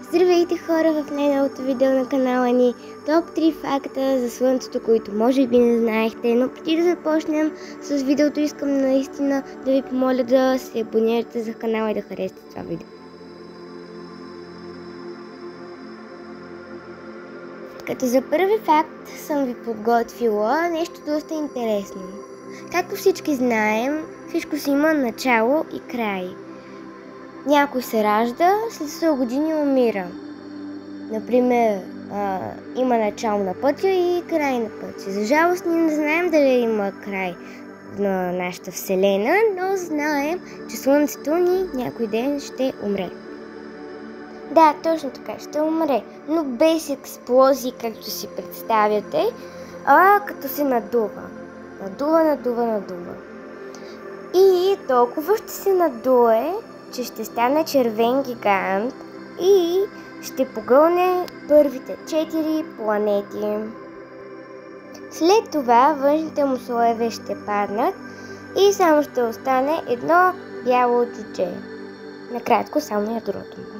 Здравейте хора, в най-новото видео на канала ни топ 3 факта за Слънцето, които може би не знаехте, но преди да започнем с видеото искам наистина да ви помоля да се абонирате за канала и да харесате това видео. Като за първи факт съм ви подготвила нещо доста интересно. Както всички знаем, всичко си има начало и край. Някой се ражда, след 100 години умира. Например, има начало на пътя и край на пътя. За жалост ние не знаем дали има край на нашата Вселена, но знаем, че Слънцето ни някой ден ще умре. Да, точно така, ще умре, но без експлозии, както си представяте, а като се надува. Надува. И толкова ще се надуе, че ще стане червен гигант и ще погълне първите 4 планети. След това външните му слоеве ще паднат и само ще остане едно бяло джудже. Накратко само ядрото му.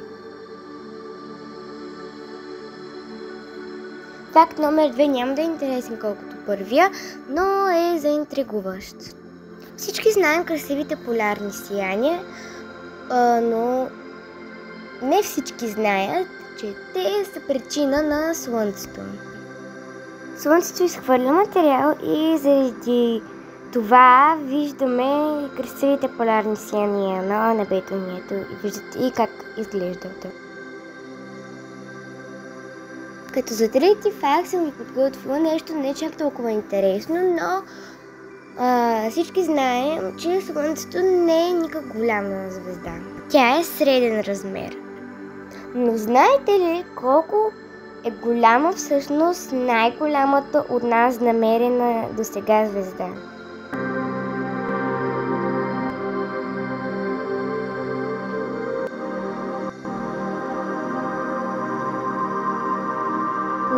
Факт номер 2 няма да е интересен колкото първия, но е заинтригуващ. Всички знаем красивите полярни сияния, но не всички знаят, че те са причина на Слънцето. Слънцето изхвърля материал и заради това виждаме красивите полярни сияния на небето ни. И виждате и как изглежда. Като за трети факт съм ви подготвила нещо не чак толкова интересно, но всички знаем, че Слънцето не е никак голяма звезда. Тя е среден размер. Но знаете ли колко е голяма всъщност най-голямата от нас намерена досега звезда?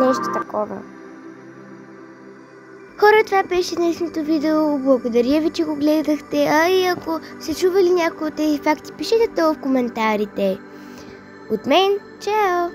Нещо такова. Хора, това беше днешното видео. Благодаря ви, че го гледахте. И ако сте чували някои от тези факти, пишете това в коментарите. От мен, чао!